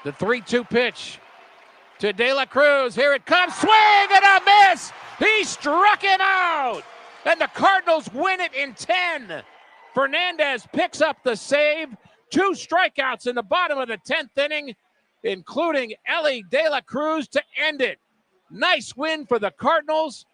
The 3-2 pitch to De La Cruz. Here it comes. Swing and a miss. He struck it out. And the Cardinals win it in 10. Fernandez picks up the save. 2 strikeouts in the bottom of the 10th inning, including Elly De La Cruz to end it. Nice win for the Cardinals.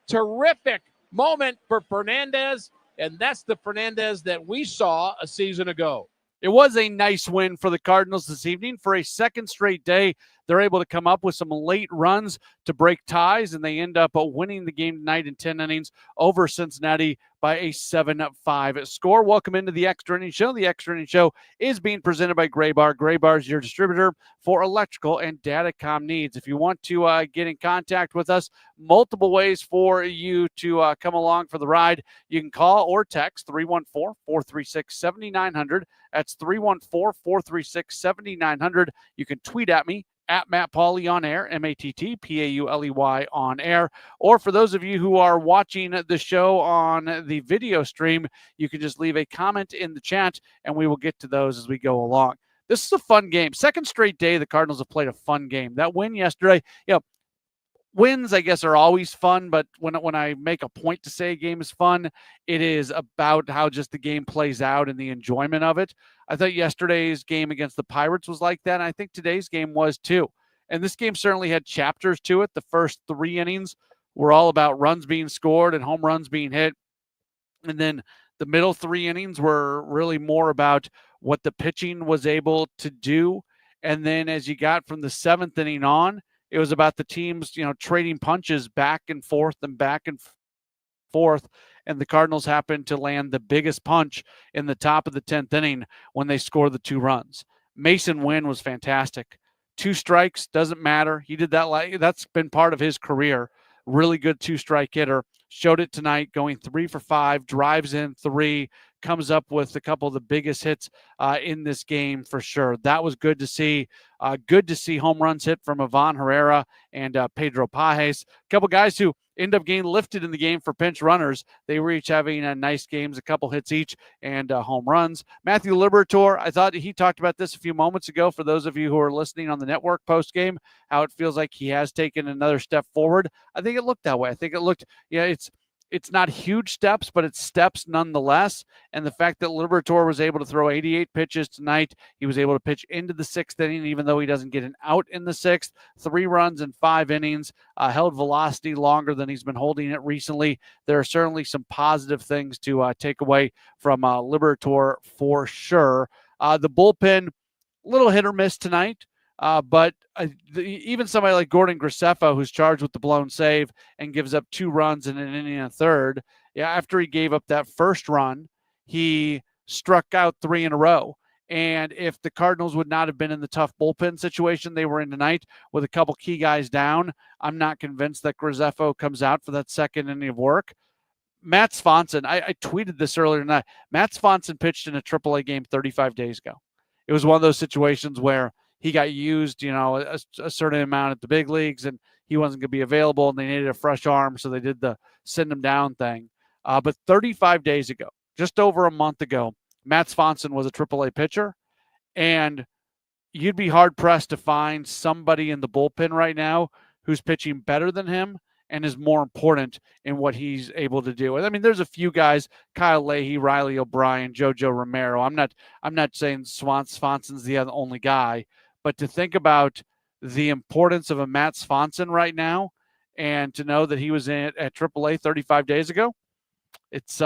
Terrific moment for Fernandez. And that's the Fernandez that we saw a season ago. It was a nice win for the Cardinals this evening. For a second straight day, they're able to come up with some late runs to break ties, and they end up winning the game tonight in 10 innings over Cincinnati by a 7-5 score. Welcome into the Extra Innings Show. The Extra Innings Show is being presented by Gray Bar. Gray Bar is your distributor for electrical and datacom needs. If you want to get in contact with us, multiple ways for you to come along for the ride. You can call or text 314-436-7900. That's 314-436-7900. You can tweet at me at Matt Pauley on air, MattPauley on air. Or for those of you who are watching the show on the video stream, you can just leave a comment in the chat and we will get to those as we go along. This is a fun game. Second straight day the Cardinals have played a fun game. That win yesterday, wins, I guess, are always fun, but when I make a point to say a game is fun, it is about how just the game plays out and the enjoyment of it. I thought yesterday's game against the Pirates was like that, and I think today's game was too. And this game certainly had chapters to it. The first 3 innings were all about runs being scored and home runs being hit. And then the middle 3 innings were really more about what the pitching was able to do. And then as you got from the 7th inning on, it was about the teams, trading punches back and forth. And the Cardinals happened to land the biggest punch in the top of the 10th inning when they scored the 2 runs. Mason Wynn was fantastic. 2 strikes, doesn't matter. He did that. That's been part of his career. Really good 2-strike hitter. Showed it tonight, going 3 for 5, drives in 3, comes up with a couple of the biggest hits in this game for sure. That was good to see. Good to see home runs hit from Ivan Herrera and Pedro Pajes. A couple guys who end up getting lifted in the game for pinch runners. They were each having nice games, a couple hits each, and home runs. Matthew Liberatore, I thought he talked about this a few moments ago for those of you who are listening on the network post-game, how it feels like he has taken another step forward. I think it looked that way. I think it looked, it's not huge steps, but it's steps nonetheless. And the fact that Liberatore was able to throw 88 pitches tonight, he was able to pitch into the 6th inning, even though he doesn't get an out in the 6th. 3 runs in 5 innings, held velocity longer than he's been holding it recently. There are certainly some positive things to take away from Liberatore for sure. The bullpen, little hit or miss tonight. But even somebody like Gordon Graceffo, who's charged with the blown save and gives up 2 runs in an inning and a third, after he gave up that first run, he struck out 3 in a row. And if the Cardinals would not have been in the tough bullpen situation they were in tonight with a couple key guys down, I'm not convinced that Graceffo comes out for that second inning of work. Matt Swanson, I tweeted this earlier tonight. Matt Swanson pitched in a AAA game 35 days ago. It was one of those situations where he got used, a certain amount at the big leagues, and he wasn't going to be available, and they needed a fresh arm, so they did the send him down thing. But 35 days ago, just over a month ago, Matt Swanson was a AAA pitcher, and you'd be hard-pressed to find somebody in the bullpen right now who's pitching better than him and is more important in what he's able to do. I mean, there's a few guys, Kyle Leahy, Riley O'Brien, JoJo Romero. I'm not saying Swanson's the only guy, but to think about the importance of a Matt Swanson right now and to know that he was at AAA 35 days ago, it's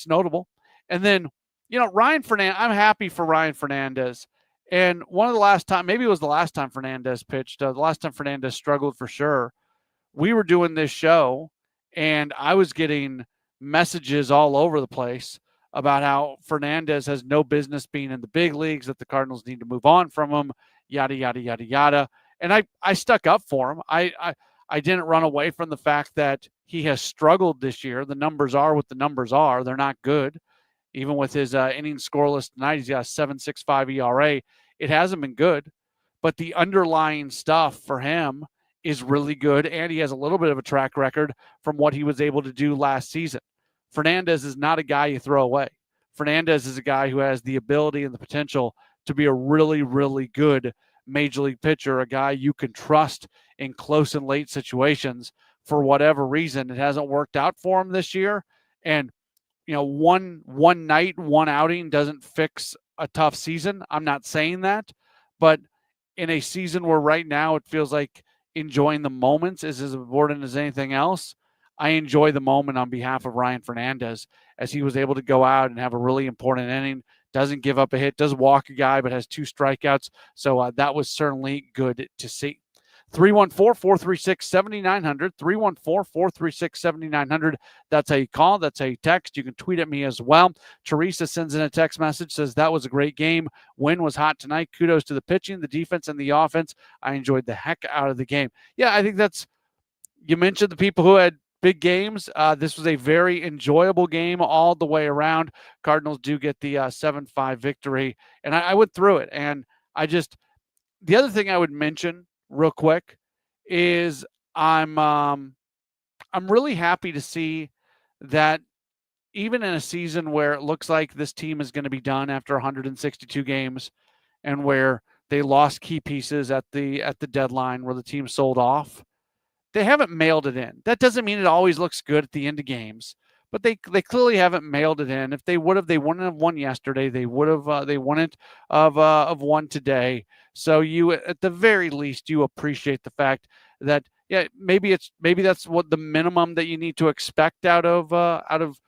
notable. And then, Ryan Fernandez, I'm happy for Ryan Fernandez. And one of the last time, maybe it was the last time Fernandez pitched, the last time Fernandez struggled for sure, we were doing this show and I was getting messages all over the place about how Fernandez has no business being in the big leagues, that the Cardinals need to move on from him, yada, yada, yada, yada. And I stuck up for him. I didn't run away from the fact that he has struggled this year. The numbers are what the numbers are. They're not good. Even with his innings scoreless tonight, he's got a 7.65 ERA. It hasn't been good. But the underlying stuff for him is really good, and he has a little bit of a track record from what he was able to do last season. Fernandez is not a guy you throw away. Fernandez is a guy who has the ability and the potential to be a really, really good major league pitcher, a guy you can trust in close and late situations. For whatever reason, it hasn't worked out for him this year. And, one night, one outing doesn't fix a tough season. I'm not saying that, but in a season where right now it feels like enjoying the moments is as important as anything else, I enjoy the moment on behalf of Ryan Fernandez as he was able to go out and have a really important inning, doesn't give up a hit, does walk a guy, but has 2 strikeouts. So that was certainly good to see. 314-436-7900, 314-436-7900. That's how you call. That's how you text. You can tweet at me as well. Teresa sends in a text message, says, that was a great game. Win was hot tonight. Kudos to the pitching, the defense, and the offense. I enjoyed the heck out of the game. Yeah, I think you mentioned the people who had big games. This was a very enjoyable game all the way around. Cardinals do get the 7-5 victory. And I went through it. And the other thing I would mention real quick is I'm really happy to see that even in a season where it looks like this team is going to be done after 162 games and where they lost key pieces at the deadline where the team sold off, they haven't mailed it in. That doesn't mean it always looks good at the end of games, but they clearly haven't mailed it in. If they would have, they wouldn't have won yesterday. They would have, they wouldn't of won today. So you, at the very least, you appreciate the fact that, yeah, maybe that's what the minimum that you need to expect out of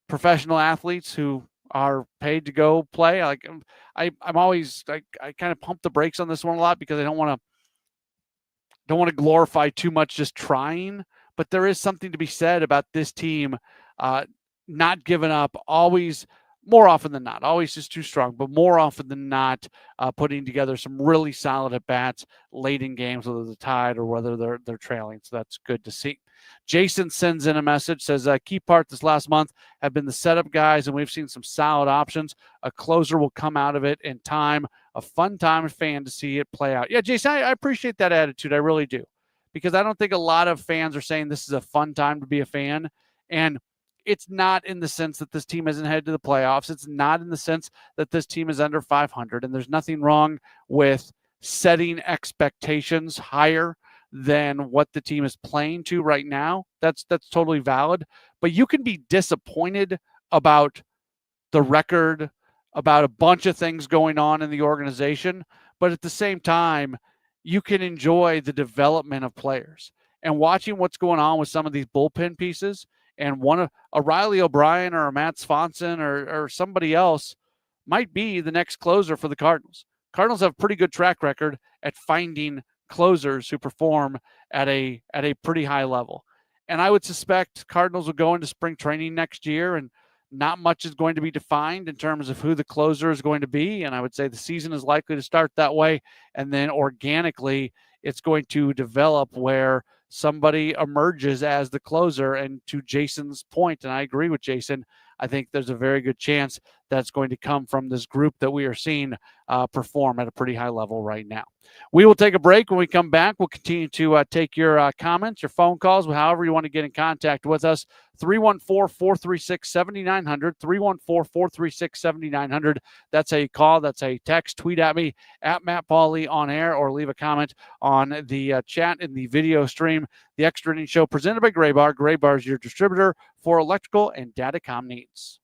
professional athletes who are paid to go play. Like I'm always like, I kind of pump the brakes on this one a lot because I don't want to glorify too much just trying, but there is something to be said about this team not giving up, always, more often than not, always just too strong, but more often than not putting together some really solid at-bats late in games, whether they're tied or whether they're trailing. So that's good to see. Jason sends in a message, says, key part this last month have been the setup guys, and we've seen some solid options. A closer will come out of it in time. A fun time fan to see it play out. Yeah, Jason, I appreciate that attitude. I really do. Because I don't think a lot of fans are saying this is a fun time to be a fan. And it's not in the sense that this team isn't headed to the playoffs. It's not in the sense that this team is under 500. And there's nothing wrong with setting expectations higher than what the team is playing to right now. That's totally valid. But you can be disappointed about the record, about a bunch of things going on in the organization. But at the same time, you can enjoy the development of players and watching what's going on with some of these bullpen pieces. And one of a Riley O'Brien or a Matt Swanson or somebody else might be the next closer for the Cardinals. Cardinals have a pretty good track record at finding closers who perform at a pretty high level. And I would suspect Cardinals will go into spring training next year and not much is going to be defined in terms of who the closer is going to be. And I would say the season is likely to start that way. And then organically, it's going to develop where somebody emerges as the closer. And to Jason's point, and I agree with Jason, I think there's a very good chance that's going to come from this group that we are seeing perform at a pretty high level right now. We will take a break. When we come back, we'll continue to take your comments, your phone calls, however you want to get in contact with us. 314-436-7900, 314-436-7900. That's how you call. That's how you text. Tweet at me, at Matt Pauley on air, or leave a comment on the chat in the video stream. The Extra Innings Show presented by Gray Bar. Gray Bar is your distributor for electrical and datacom needs.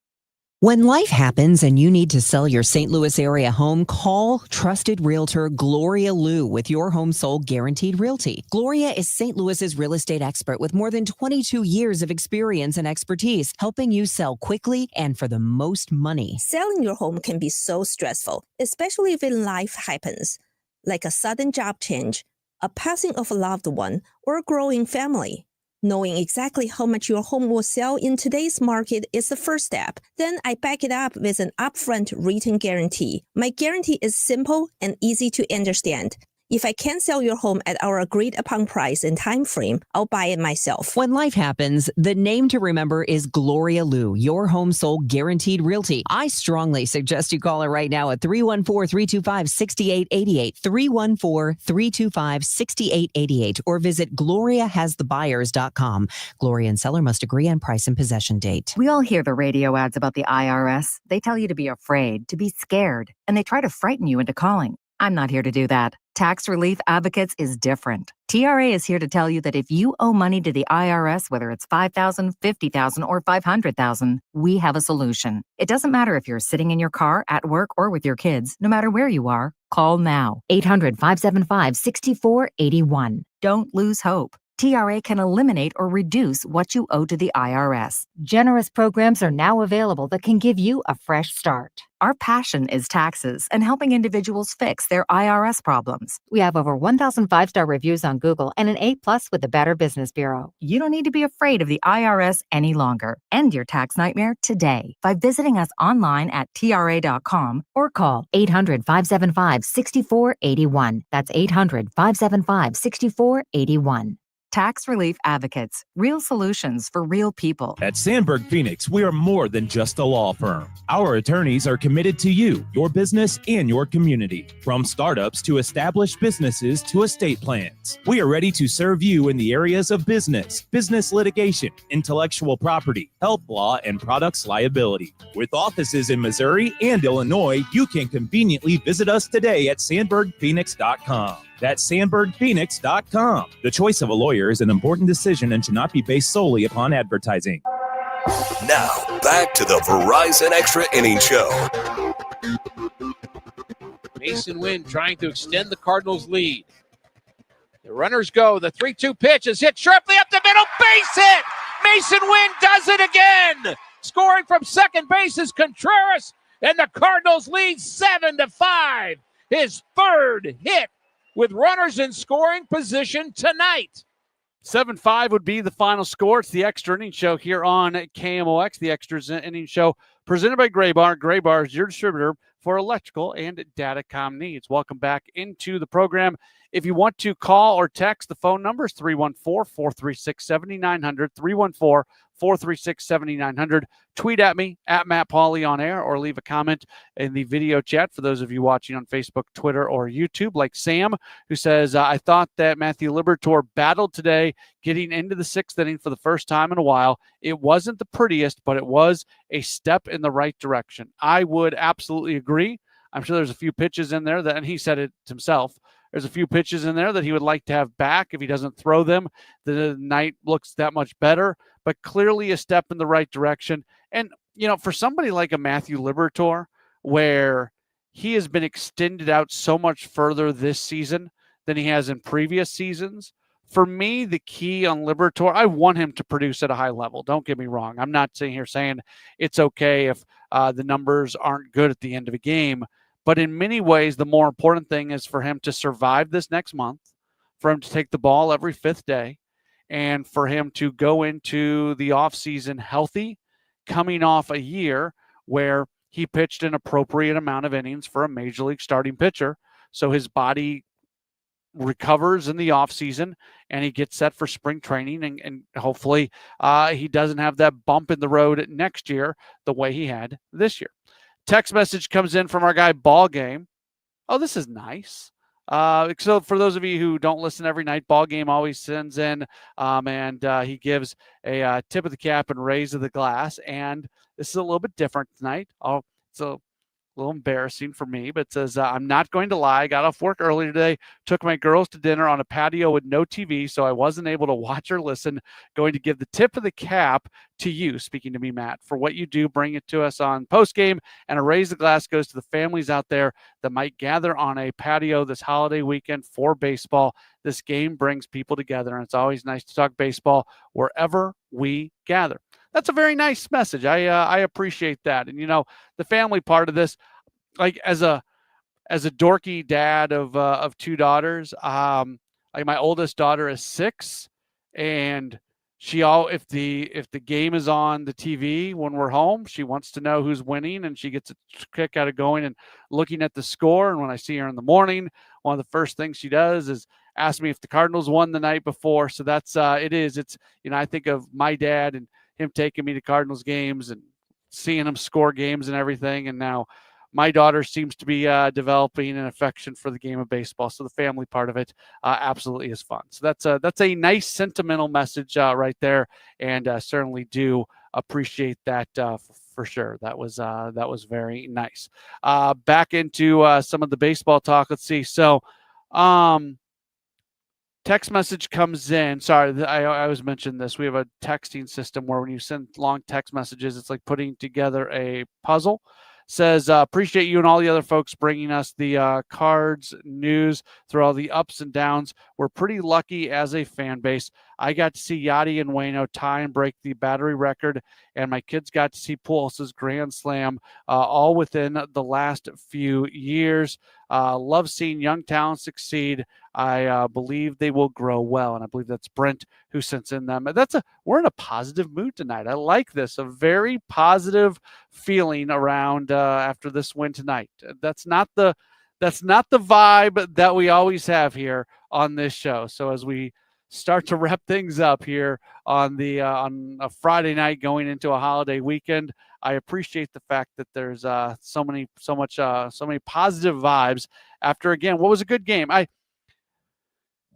When life happens and you need to sell your St. Louis area home, call trusted realtor Gloria Liu with Your Home Sold Guaranteed Realty. Gloria is St. Louis's real estate expert with more than 22 years of experience and expertise, helping you sell quickly and for the most money. Selling your home can be so stressful, especially if life happens, like a sudden job change, a passing of a loved one, or a growing family. Knowing exactly how much your home will sell in today's market is the first step. Then I back it up with an upfront written guarantee. My guarantee is simple and easy to understand. If I can't sell your home at our agreed upon price and time frame, I'll buy it myself. When life happens, the name to remember is Gloria Liu, Your Home Sold Guaranteed Realty. I strongly suggest you call her right now at 314-325-6888, 314-325-6888, or visit GloriaHasTheBuyers.com. Gloria and seller must agree on price and possession date. We all hear the radio ads about the IRS. They tell you to be afraid, to be scared, and they try to frighten you into calling. I'm not here to do that. Tax Relief Advocates is different. TRA is here to tell you that if you owe money to the IRS, whether it's $5,000, $50,000, or $500,000, we have a solution. It doesn't matter if you're sitting in your car, at work, or with your kids. No matter where you are, call now. 800-575-6481. Don't lose hope. TRA can eliminate or reduce what you owe to the IRS. Generous programs are now available that can give you a fresh start. Our passion is taxes and helping individuals fix their IRS problems. We have over 1,000 5-star reviews on Google and an A+ with the Better Business Bureau. You don't need to be afraid of the IRS any longer. End your tax nightmare today by visiting us online at TRA.com or call 800-575-6481. That's 800-575-6481. Tax Relief Advocates, real solutions for real people. At Sandberg Phoenix, we are more than just a law firm. Our attorneys are committed to you, your business, and your community. From startups to established businesses to estate plans, we are ready to serve you in the areas of business litigation, intellectual property, health law, and products liability. With offices in Missouri and Illinois, you can conveniently visit us today at sandbergphoenix.com. That's sandbergphoenix.com. The choice of a lawyer is an important decision and should not be based solely upon advertising. Now, back to the Verizon Extra Innings Show. Mason Wynn trying to extend the Cardinals' lead. The runners go. The 3-2 pitch is hit sharply up the middle. Base hit! Mason Wynn does it again! Scoring from second base is Contreras, and the Cardinals lead 7-5. His third hit with runners in scoring position tonight. 7-5 would be the final score. It's the Extra Innings Show here on KMOX, the Extra Innings Show presented by Gray Bar. Gray Bar is your distributor for electrical and datacom needs. Welcome back into the program. If you want to call or text, the phone number is 314-436-7900, 314-436-7900. Tweet at me, at Matt Pauley on air, or leave a comment in the video chat for those of you watching on Facebook, Twitter, or YouTube, like Sam, who says, I thought that Matthew Liberatore battled today getting into the sixth inning for the first time in a while. It wasn't the prettiest, but it was a step in the right direction. I would absolutely agree. I'm sure there's a few pitches in there that, and he said it himself, there's a few pitches in there that he would like to have back. If he doesn't throw them, the night looks that much better, but clearly a step in the right direction. And, you know, for somebody like a Matthew Liberatore, where he has been extended out so much further this season than he has in previous seasons, for me, the key on Liberatore, I want him to produce at a high level. Don't get me wrong. I'm not sitting here saying it's okay if the numbers aren't good at the end of a game. But in many ways, the more important thing is for him to survive this next month, for him to take the ball every fifth day, and for him to go into the offseason healthy, coming off a year where he pitched an appropriate amount of innings for a major league starting pitcher. So his body recovers in the offseason and he gets set for spring training, and hopefully he doesn't have that bump in the road next year the way he had this year. Text message comes in from our guy Ball Game. Oh, this is nice. So for those of you who don't listen every night, Ball Game always sends in and he gives a tip of the cap and raise of the glass. And this is a little bit different tonight. It's a little embarrassing for me, but it says, I'm not going to lie. I got off work earlier today, took my girls to dinner on a patio with no TV, so I wasn't able to watch or listen. Going to give the tip of the cap to you, speaking to me, Matt, for what you do. Bring it to us on postgame, and a raise the glass goes to the families out there that might gather on a patio this holiday weekend for baseball. This game brings people together, and it's always nice to talk baseball wherever we gather. That's a very nice message. I appreciate that. And, you know, the family part of this, like as a dorky dad of two daughters, like my oldest daughter is 6, and if the game is on the TV when we're home, she wants to know who's winning, and she gets a kick out of going and looking at the score. And when I see her in the morning, one of the first things she does is ask me if the Cardinals won the night before. So that's it's, you know, I think of my dad and him taking me to Cardinals games and seeing him score games and everything. And now my daughter seems to be developing an affection for the game of baseball. So the family part of it absolutely is fun. So that's a nice sentimental message right there. And certainly do appreciate that for sure. That was very nice. Back into some of the baseball talk. Let's see. So, text message comes in. Sorry, I always mention this. We have a texting system where when you send long text messages, it's like putting together a puzzle. Says, appreciate you and all the other folks bringing us the Cards news through all the ups and downs. We're pretty lucky as a fan base. I got to see Yachty and Waino tie and break the battery record, and my kids got to see Pujols' grand slam all within the last few years. Love seeing young talent succeed. I believe they will grow well, and I believe that's Brent who sends in them. We're in a positive mood tonight. I like this. A very positive feeling around after this win tonight. That's not the vibe that we always have here on this show. So as we start to wrap things up here on a Friday night going into a holiday weekend, I appreciate the fact that there's so many positive vibes after, again, what was a good game.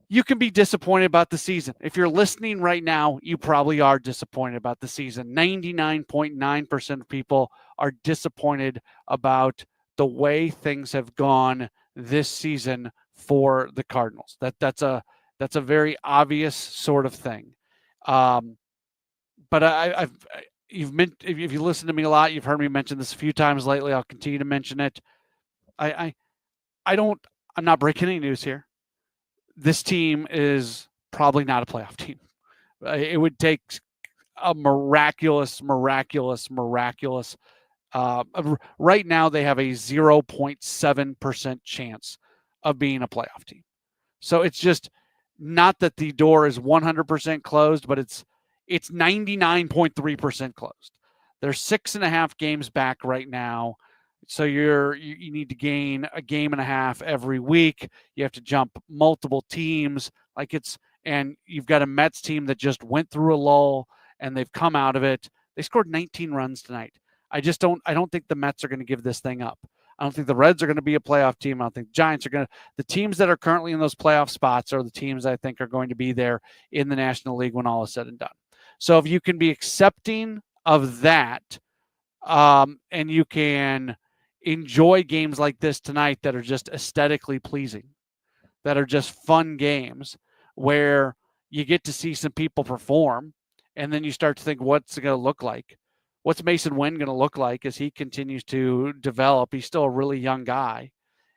You can be disappointed about the season. If you're listening right now, you probably are disappointed about the season. 99.9% of people are disappointed about the way things have gone this season for the Cardinals. That's a very obvious sort of thing. But if you listen to me a lot, you've heard me mention this a few times lately. I'll continue to mention it. I'm not breaking any news here. This team is probably not a playoff team. It would take a miraculous. Right now, they have a 0.7% chance of being a playoff team. So it's just not that the door is 100% closed, but it's 99.3% closed. They're 6.5 games back right now. So you need to gain a game and a half every week. You have to jump multiple teams. And you've got a Mets team that just went through a lull and they've come out of it. They scored 19 runs tonight. I don't think the Mets are going to give this thing up. I don't think the Reds are going to be a playoff team. I don't think the Giants are going to. The teams that are currently in those playoff spots are the teams I think are going to be there in the National League when all is said and done. So if you can be accepting of that, and you can enjoy games like this tonight that are just aesthetically pleasing, that are just fun games where you get to see some people perform, and then you start to think, what's it going to look like? What's Mason Wynn going to look like as he continues to develop? He's still a really young guy,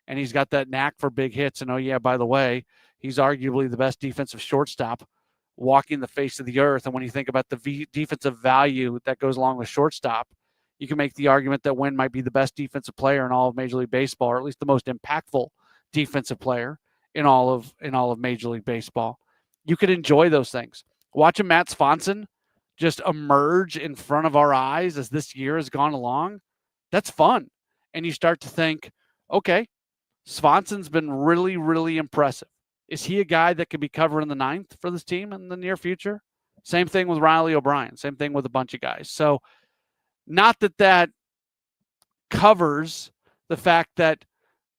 and he's got that knack for big hits. And, oh, yeah, by the way, he's arguably the best defensive shortstop walking the face of the earth. And when you think about the defensive value that goes along with shortstop, you can make the argument that Wynn might be the best defensive player in all of Major League Baseball, or at least the most impactful defensive player in all of Major League Baseball. You could enjoy those things. Watching Matt Swanson just emerge in front of our eyes as this year has gone along, that's fun. And you start to think, okay, Swanson's been really, really impressive. Is he a guy that could be covering the ninth for this team in the near future? Same thing with Riley O'Brien. Same thing with a bunch of guys. So not that covers the fact that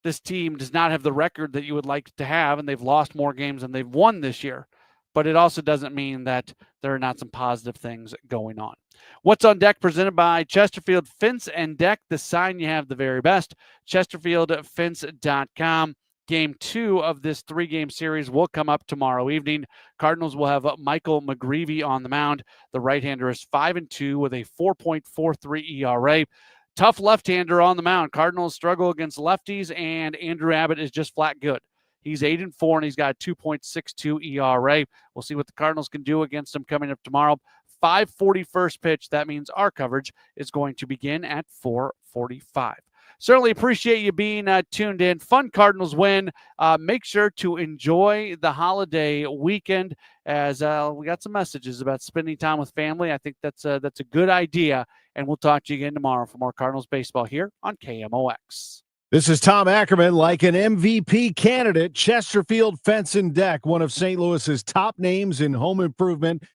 this team does not have the record that you would like to have, and they've lost more games than they've won this year. But it also doesn't mean that there are not some positive things going on. What's on Deck, presented by Chesterfield Fence and Deck. The sign you have the very best. ChesterfieldFence.com. Game 2 of this 3-game series will come up tomorrow evening. Cardinals will have Michael McGreevy on the mound. The right-hander is 5-2 with a 4.43 ERA. Tough left-hander on the mound. Cardinals struggle against lefties, and Andrew Abbott is just flat good. He's 8-4, and he's got a 2.62 ERA. We'll see what the Cardinals can do against him coming up tomorrow. 5:40 first pitch. That means our coverage is going to begin at 4:45. Certainly appreciate you being tuned in. Fun Cardinals win. Make sure to enjoy the holiday weekend, as we got some messages about spending time with family. I think that's a good idea, and we'll talk to you again tomorrow for more Cardinals baseball here on KMOX. This is Tom Ackerman. Like an MVP candidate, Chesterfield Fence and Deck, one of St. Louis's top names in home improvement,